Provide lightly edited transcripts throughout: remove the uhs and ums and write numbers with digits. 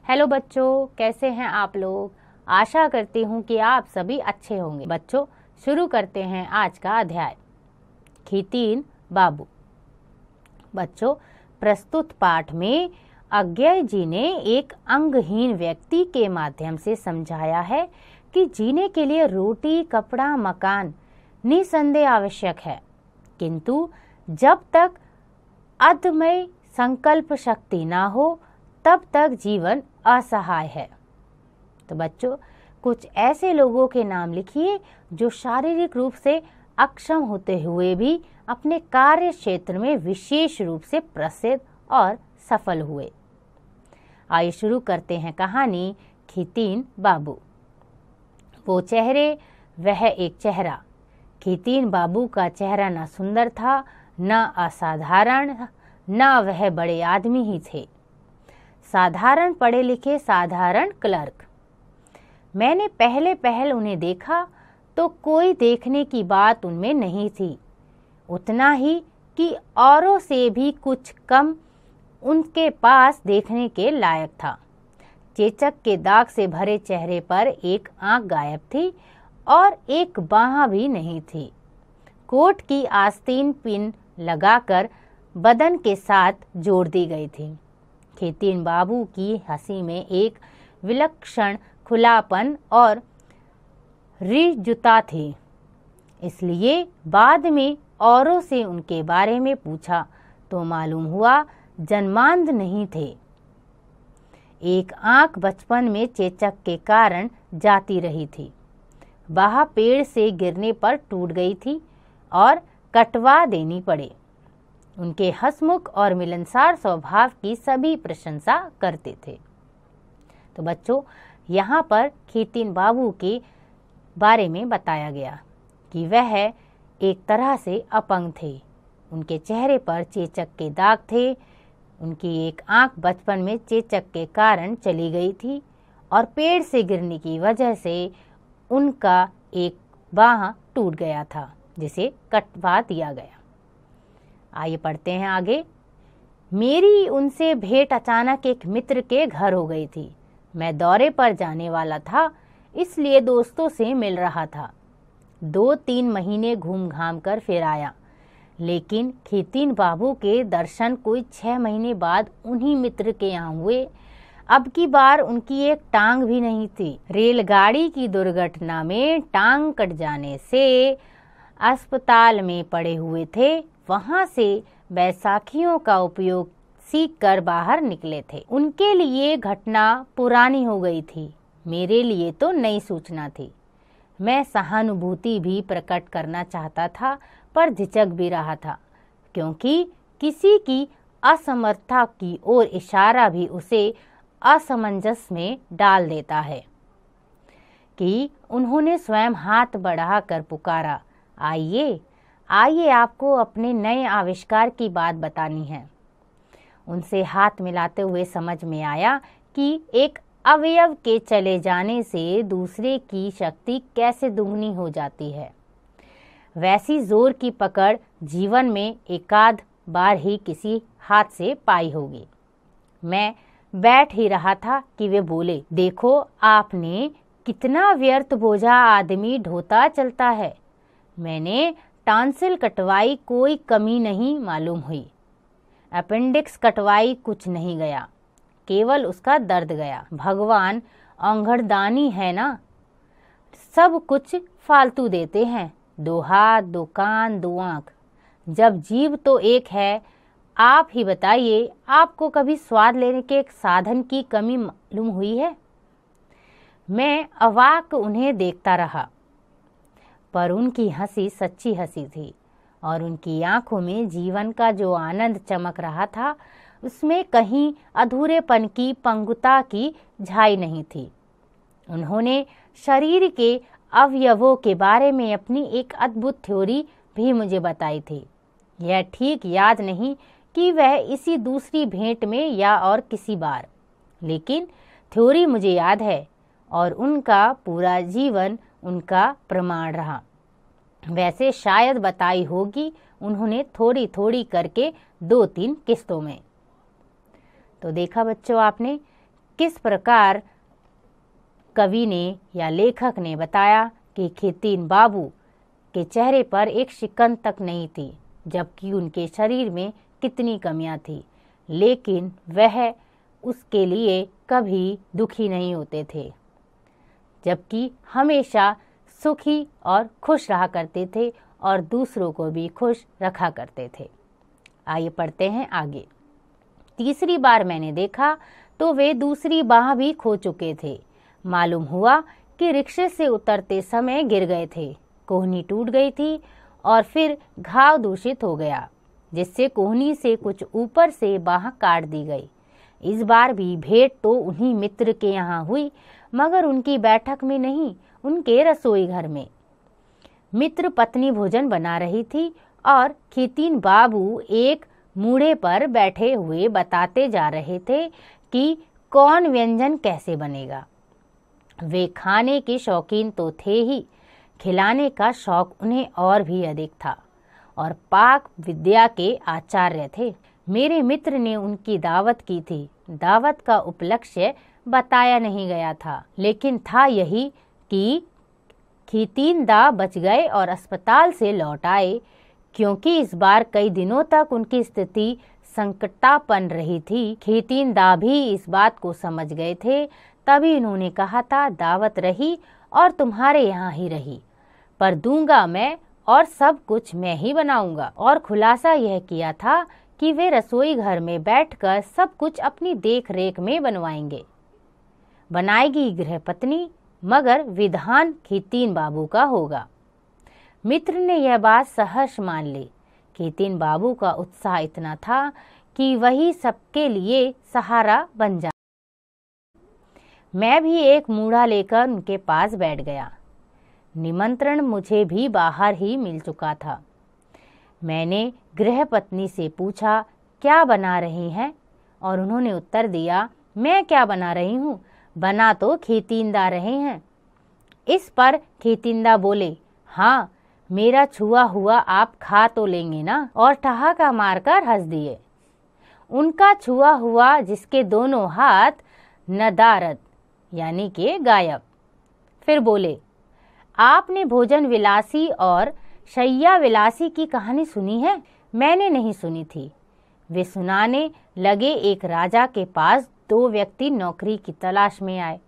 Hello बच्चों, कैसे हैं आप लोग। आशा करती हूँ कि आप सभी अच्छे होंगे। बच्चों, शुरू करते हैं आज का अध्याय। खीतीन बाबू। बच्चों, प्रस्तुत पाठ में अज्ञेय जी ने एक अंगहीन व्यक्ति के माध्यम से समझाया है कि जीने के लिए रोटी, कपड़ा, मकान निसंदेह आवश्यक है, किंतु जब तक अदम्य संकल्प शक्ति ना हो तब तक जीवन असहाय है। तो बच्चों, कुछ ऐसे लोगों के नाम लिखिए जो शारीरिक रूप से अक्षम होते हुए भी अपने कार्य क्षेत्र में विशेष रूप से प्रसिद्ध और सफल हुए। आइए शुरू करते हैं कहानी खीतीन बाबू। वो चेहरे, वह एक चेहरा। खीतीन बाबू का चेहरा न सुंदर था, न असाधारण, न वह बड़े आदमी ही थे। साधारण पढ़े लिखे साधारण क्लर्क। मैंने पहल उन्हें देखा तो कोई देखने की बात उनमें नहीं थी, उतना ही कि औरों से भी कुछ कम उनके पास देखने के लायक था। चेचक के दाग से भरे चेहरे पर एक आंख गायब थी और एक बाह भी नहीं थी। कोट की आस्तीन पिन लगाकर बदन के साथ जोड़ दी गई थी। खीतीन बाबू की हंसी में एक विलक्षण खुलापन और रिजुता थी। इसलिए बाद में औरों से उनके बारे में पूछा तो मालूम हुआ जन्मांध नहीं थे। एक आंख बचपन में चेचक के कारण जाती रही थी। बाह पेड़ से गिरने पर टूट गई थी और कटवा देनी पड़े। उनके हंसमुख और मिलनसार स्वभाव की सभी प्रशंसा करते थे। तो बच्चों, यहाँ पर खीतीन बाबू के बारे में बताया गया कि वह एक तरह से अपंग थे। उनके चेहरे पर चेचक के दाग थे। उनकी एक आंख बचपन में चेचक के कारण चली गई थी और पेड़ से गिरने की वजह से उनका एक बाह टूट गया था, जिसे कटवा दिया गया। आइए पढ़ते हैं आगे। मेरी उनसे भेंट अचानक एक मित्र के घर हो गई थी। मैं दौरे पर जाने वाला था, इसलिए दोस्तों से मिल रहा था। 2-3 महीने घूम घाम कर फिर आया, लेकिन खीतीन बाबू के दर्शन कोई 6 महीने बाद उन्हीं मित्र के यहाँ हुए। अब की बार उनकी एक टांग भी नहीं थी। रेलगाड़ी की दुर्घटना में टांग कट जाने से अस्पताल में पड़े हुए थे। वहां से बैसाखियों का उपयोग सीख कर बाहर निकले थे। उनके लिए घटना पुरानी हो गई थी, मेरे लिए तो नई सूचना थी। मैं सहानुभूति भी प्रकट करना चाहता था, पर झिझक भी रहा था, क्योंकि किसी की असमर्थता की ओर इशारा भी उसे असमंजस में डाल देता है। कि उन्होंने स्वयं हाथ बढ़ाकर पुकारा, आइए आइए, आपको अपने नए आविष्कार की बात बतानी है। उनसे हाथ मिलाते हुए समझ में आया कि एक अवयव के चले जाने से दूसरे की शक्ति कैसे दुगनी हो जाती है। वैसी जोर की पकड़ जीवन में एकाध बार ही किसी हाथ से पाई होगी। मैं बैठ ही रहा था कि वे बोले, देखो आपने कितना व्यर्थ बोझा आदमी ढोता चलता है। मैंने टॉन्सिल कटवाई, कोई कमी नहीं मालूम हुई। अपेंडिक्स कटवाई, कुछ नहीं गया, केवल उसका दर्द गया। भगवान औंघड़दानी है ना, सब कुछ फालतू देते हैं। 2 हाथ, 2 कान, 2 आंख, जब जीभ तो एक है। आप ही बताइए, आपको कभी स्वाद लेने के एक साधन की कमी मालूम हुई है? मैं अवाक उन्हें देखता रहा, पर उनकी हंसी सच्ची हंसी थी और उनकी आंखों में जीवन का जो आनंद चमक रहा था, उसमें कहीं अधूरेपन की, पंगुता की झाई नहीं थी। उन्होंने शरीर के अवयवों के बारे में अपनी एक अद्भुत थ्योरी भी मुझे बताई थी। यह ठीक याद नहीं कि वह इसी दूसरी भेंट में या और किसी बार, लेकिन थ्योरी मुझे याद है और उनका पूरा जीवन उनका प्रमाण रहा। वैसे शायद बताई होगी उन्होंने थोड़ी थोड़ी करके 2-3 किस्तों में। तो देखा बच्चों आपने किस प्रकार कवि ने या लेखक ने बताया कि खीतीन बाबू के चेहरे पर एक शिकन तक नहीं थी, जबकि उनके शरीर में कितनी कमियां थी, लेकिन वह उसके लिए कभी दुखी नहीं होते थे, जबकि हमेशा सुखी और खुश रहा करते थे और दूसरों को भी खुश रखा करते थे। आइए पढ़ते हैं आगे। तीसरी बार मैंने देखा तो वे दूसरी बाह भी खो चुके थे। मालूम हुआ कि रिक्शे से उतरते समय गिर गए थे। कोहनी टूट गई थी और फिर घाव दूषित हो गया, जिससे कोहनी से कुछ ऊपर से बाह काट दी गई। इस बार भी भेंट तो उन्हीं मित्र के यहाँ हुई, मगर उनकी बैठक में नहीं, उनके रसोई घर में। मित्र पत्नी भोजन बना रही थी और खीतीन बाबू एक मूढ़े पर बैठे हुए बताते जा रहे थे कि कौन व्यंजन कैसे बनेगा। वे खाने के शौकीन तो थे ही, खिलाने का शौक उन्हें और भी अधिक था और पाक विद्या के आचार्य थे। मेरे मित्र ने उनकी दावत की थी। दावत का उपलक्ष्य बताया नहीं गया था, लेकिन था यही कि खीतीन दा बच गए और अस्पताल से लौट आए, क्योंकि इस बार कई दिनों तक उनकी स्थिति संकटापन्न रही थी। खीतीन दा भी इस बात को समझ गए थे, तभी उन्होंने कहा था, दावत रही और तुम्हारे यहाँ ही रही, पर दूंगा मैं और सब कुछ मैं ही बनाऊंगा। और खुलासा यह किया था कि वे रसोई घर में बैठकर सब कुछ अपनी देख रेख में बनाएगी गृहपत्नी, मगर विधान खीतीन बाबू का होगा। मित्र ने यह बात सहर्ष मान ली। खीतीन बाबू का उत्साह इतना था कि वही सबके लिए सहारा बन जा। मैं भी एक मूढ़ा लेकर उनके पास बैठ गया। निमंत्रण मुझे भी बाहर ही मिल चुका था। मैंने गृहपत्नी से पूछा, क्या बना रही हैं? और उन्होंने उत्तर दिया, मैं क्या बना रही हूँ, बना तो खीतीनदा रहे हैं। इस पर खीतीनदा बोले, हाँ, मेरा छुआ हुआ आप खा तो लेंगे ना, और ठहाका मारकर हंस दिए। उनका छुआ हुआ जिसके दोनों हाथ नदारद यानी कि गायब। फिर बोले, आपने भोजन विलासी और शैया विलासी की कहानी सुनी है? मैंने नहीं सुनी थी। वे सुनाने लगे, एक राजा के पास 2 व्यक्ति नौकरी की तलाश में आए।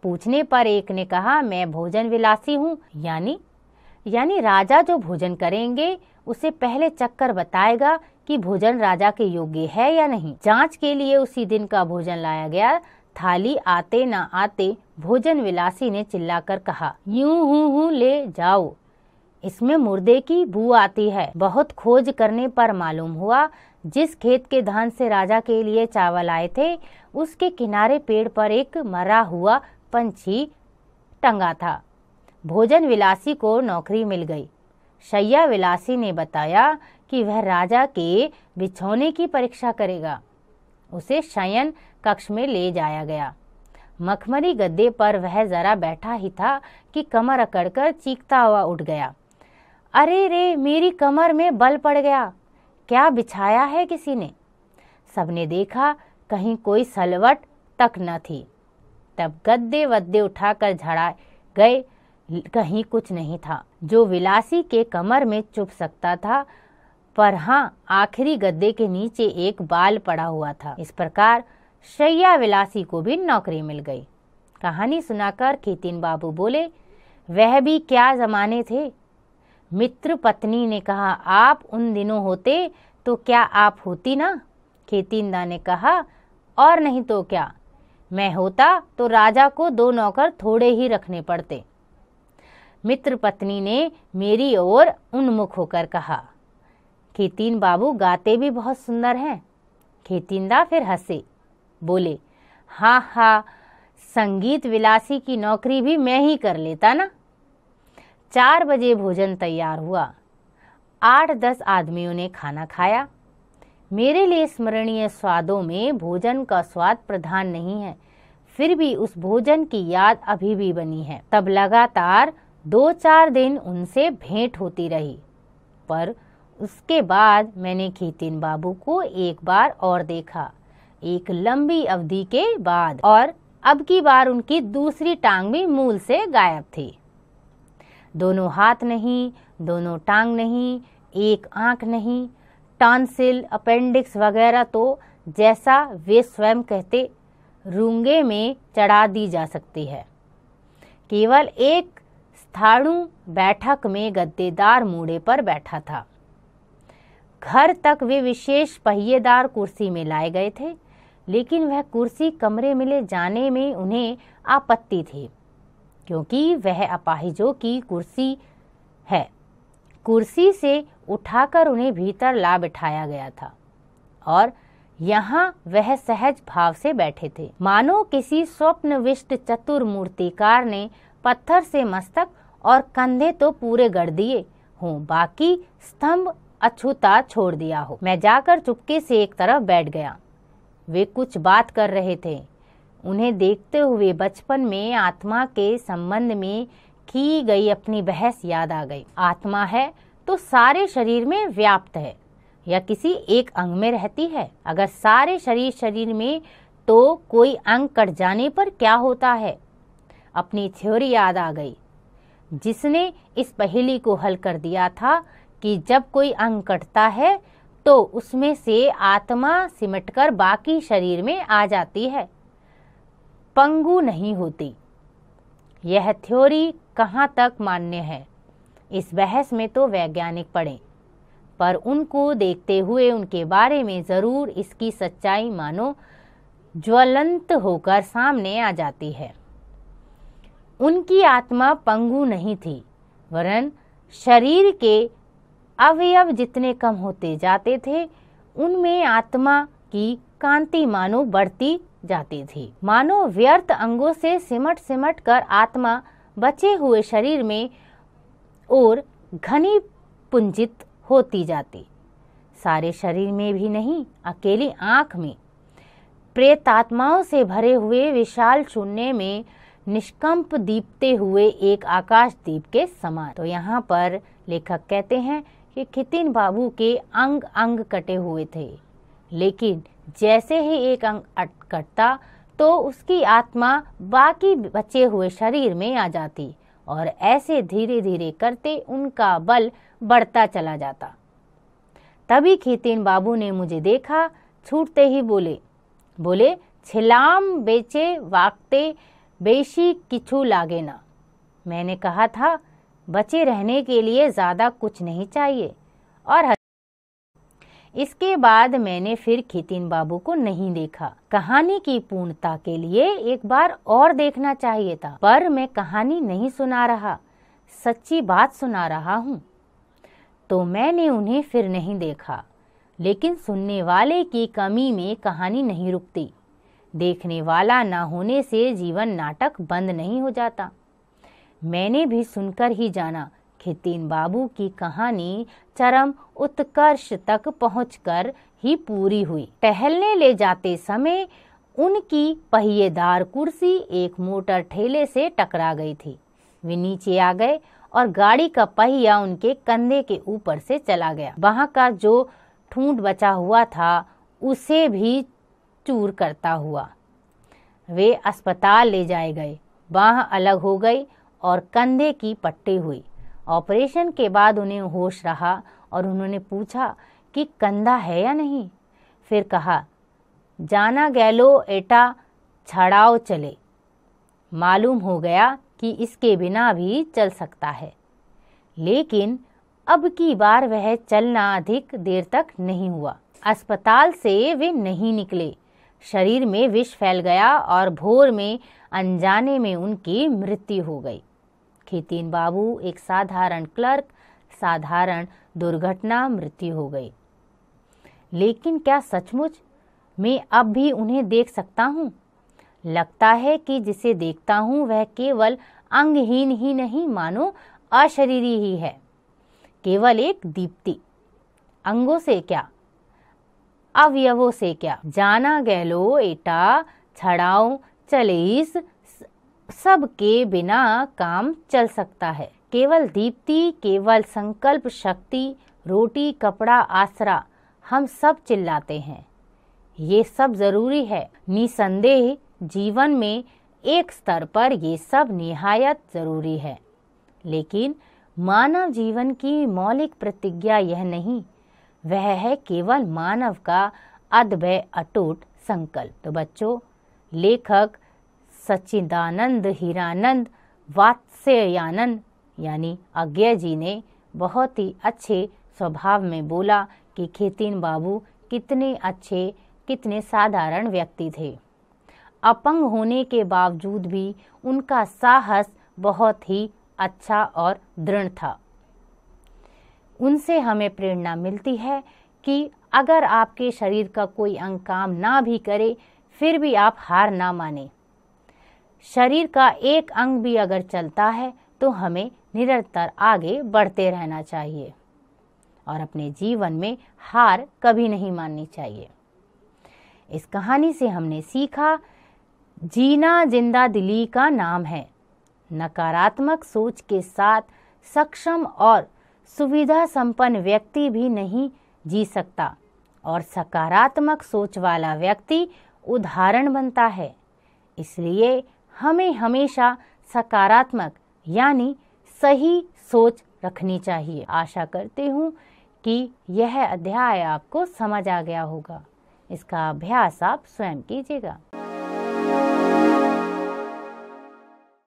पूछने पर एक ने कहा, मैं भोजन विलासी हूँ, यानी राजा जो भोजन करेंगे उसे पहले चक्कर बताएगा कि भोजन राजा के योग्य है या नहीं। जांच के लिए उसी दिन का भोजन लाया गया। थाली आते न आते भोजन विलासी ने चिल्लाकर कहा, यूं हूं ले जाओ, इसमें मुर्दे की बू आती है। बहुत खोज करने पर मालूम हुआ, जिस खेत के धान से राजा के लिए चावल आए थे, उसके किनारे पेड़ पर एक मरा हुआ पंछी टंगा था। भोजन विलासी को नौकरी मिल गई। शैया विलासी ने बताया कि वह राजा के बिछौने की परीक्षा करेगा। उसे शयन कक्ष में ले जाया गया। मखमली गद्दे पर वह जरा बैठा ही था कि कमर अकड़कर चीखता हुआ उठ गया। अरे रे, मेरी कमर में बल पड़ गया, क्या बिछाया है किसी ने? सबने देखा, कहीं कोई सलवट तक न थी। तब गद्दे वद्दे उठाकर झाड़ा गए, कहीं कुछ नहीं था जो विलासी के कमर में चुभ सकता था, पर हाँ, आखिरी गद्दे के नीचे एक बाल पड़ा हुआ था। इस प्रकार शैया विलासी को भी नौकरी मिल गई। कहानी सुनाकर खीतीन बाबू बोले, वह भी क्या जमाने थे। मित्र पत्नी ने कहा, आप उन दिनों होते तो क्या आप होती ना? खीतीनदा ने कहा, और नहीं तो क्या, मैं होता तो राजा को 2 नौकर थोड़े ही रखने पड़ते। मित्र पत्नी ने मेरी ओर उन्मुख होकर कहा, खीतीन बाबू गाते भी बहुत सुंदर हैं। खीतीनदा फिर हंसे, बोले, हाँ हाँ, संगीत विलासी की नौकरी भी मैं ही कर लेता ना। 4 बजे भोजन तैयार हुआ। 8-10 आदमियों ने खाना खाया। मेरे लिए स्मरणीय स्वादों में भोजन का स्वाद प्रधान नहीं है, फिर भी उस भोजन की याद अभी भी बनी है। तब लगातार 2-4 दिन उनसे भेंट होती रही, पर उसके बाद मैंने खीतीन बाबू को एक बार और देखा। एक लंबी अवधि के बाद, और अब की बार उनकी दूसरी टांग भी मूल से गायब थी। दोनों हाथ नहीं, दोनों टांग नहीं, एक आंख नहीं, टॉन्सिल, अपेंडिक्स वगैरह तो जैसा वे स्वयं कहते रूंगे में चढ़ा दी जा सकती है। केवल एक स्थाणु बैठक में गद्देदार मूड़े पर बैठा था। घर तक वे विशेष पहिएदार कुर्सी में लाए गए थे, लेकिन वह कुर्सी कमरे में ले जाने में उन्हें आपत्ति थी, क्योंकि वह अपाहिजों की कुर्सी है। कुर्सी से उठाकर उन्हें भीतर ला बिठाया गया था और यहाँ वह सहज भाव से बैठे थे, मानो किसी स्वप्नविष्ट चतुर मूर्तिकार ने पत्थर से मस्तक और कंधे तो पूरे गढ़ दिए हों, बाकी स्तंभ अछूता छोड़ दिया हो। मैं जाकर चुपके से एक तरफ बैठ गया। वे कुछ बात कर रहे थे। उन्हें देखते हुए बचपन में आत्मा के संबंध में की गई अपनी बहस याद आ गई। आत्मा है तो सारे शरीर में व्याप्त है या किसी एक अंग में रहती है? अगर सारे शरीर में तो कोई अंग कट जाने पर क्या होता है? अपनी थ्योरी याद आ गई, जिसने इस पहेली को हल कर दिया था कि जब कोई अंग कटता है तो उसमें से आत्मा सिमटकर बाकी शरीर में आ जाती है, पंगु नहीं होती। यह थ्योरी कहाँ तक मान्य है, इस बहस में तो वैज्ञानिक पड़े, पर उनको देखते हुए उनके बारे में जरूर इसकी सच्चाई मानो ज्वलंत होकर सामने आ जाती है। उनकी आत्मा पंगु नहीं थी, वरन शरीर के अवयव जितने कम होते जाते थे, उनमें आत्मा की कांति मानो बढ़ती जाती थी। मानो व्यर्थ अंगों से सिमट सिमट कर आत्मा बचे हुए शरीर में और घनी पुंजित होती जाती। सारे शरीर में भी नहीं, अकेली आंख में प्रेतात्माओं से भरे हुए विशाल शून्य में निष्कंप दीपते हुए एक आकाश दीप के समान। तो यहाँ पर लेखक कहते हैं कि खितिन बाबू के अंग अंग कटे हुए थे, लेकिन जैसे ही एक अंग कटता तो उसकी आत्मा बाकी बचे हुए शरीर में आ जाती और ऐसे धीरे धीरे करते उनका बल बढ़ता चला जाता। तभी खितिन बाबू ने मुझे देखा, छूटते ही बोले छिलाम बेचे वाकते बेशी किछु लागे ना। मैंने कहा था बचे रहने के लिए ज्यादा कुछ नहीं चाहिए, और इसके बाद मैंने फिर खितिन बाबू को नहीं देखा। कहानी की पूर्णता के लिए एक बार और देखना चाहिए था, पर मैं कहानी नहीं सुना रहा, सच्ची बात सुना रहा हूँ। तो मैंने उन्हें फिर नहीं देखा, लेकिन सुनने वाले की कमी में कहानी नहीं रुकती। देखने वाला न होने से जीवन नाटक बंद नहीं हो जाता। मैंने भी सुनकर ही जाना, खितिन बाबू की कहानी चरम उत्कर्ष तक पहुंचकर ही पूरी हुई। टहलने ले जाते समय उनकी पहिएदार कुर्सी एक मोटर ठेले से टकरा गई थी। वे नीचे आ गए और गाड़ी का पहिया उनके कंधे के ऊपर से चला गया। वहां का जो ठूंठ बचा हुआ था उसे भी चूर करता हुआ वे अस्पताल ले जाए गए। बांह अलग हो गई और कंधे की पट्टी हुई। ऑपरेशन के बाद उन्हें होश रहा और उन्होंने पूछा कि कंधा है या नहीं। फिर कहा, जाना गैलो एटा छड़ाओ चले। मालूम हो गया कि इसके बिना भी चल सकता है, लेकिन अब की बार वह चलना अधिक देर तक नहीं हुआ। अस्पताल से वे नहीं निकले। शरीर में विष फैल गया और भोर में अनजाने में उनकी मृत्यु हो गई। खितिन बाबू एक साधारण क्लर्क, साधारण दुर्घटना मृत्यु हो गई। लेकिन क्या सचमुच मैं अब भी उन्हें देख सकता हूँ? लगता है कि जिसे देखता हूँ वह केवल अंगहीन ही नहीं, मानो अशरीरी ही है, केवल एक दीप्ति। अंगों से क्या, अवयवों से क्या, जाना गैलो एटा छड़ाओ चले, इस सब के बिना काम चल सकता है। केवल दीप्ति, केवल संकल्प शक्ति, रोटी कपड़ा आसरा, हम सब चिल्लाते हैं। ये सब जरूरी है। निसंदेह जीवन में एक स्तर पर ये सब निहायत जरूरी है, लेकिन मानव जीवन की मौलिक प्रतिज्ञा यह नहीं, वह है केवल मानव का अद्भुत अटूट संकल्प। तो बच्चों, लेखक सच्चिदानंद हीरानंद वात्स्यायन यानी अज्ञे जी ने बहुत ही अच्छे स्वभाव में बोला कि खेतीन बाबू कितने अच्छे, कितने साधारण व्यक्ति थे। अपंग होने के बावजूद भी उनका साहस बहुत ही अच्छा और दृढ़ था। उनसे हमें प्रेरणा मिलती है कि अगर आपके शरीर का कोई अंग काम ना भी करे, फिर भी आप हार ना माने। शरीर का एक अंग भी अगर चलता है तो हमें निरंतर आगे बढ़ते रहना चाहिए और अपने जीवन में हार कभी नहीं माननी चाहिए। इस कहानी से हमने सीखा, जीना जिंदा दिली का नाम है। नकारात्मक सोच के साथ सक्षम और सुविधा संपन्न व्यक्ति भी नहीं जी सकता और सकारात्मक सोच वाला व्यक्ति उदाहरण बनता है। इसलिए हमें हमेशा सकारात्मक यानी सही सोच रखनी चाहिए। आशा करती हूँ कि यह अध्याय आपको समझ आ गया होगा। इसका अभ्यास आप स्वयं कीजिएगा।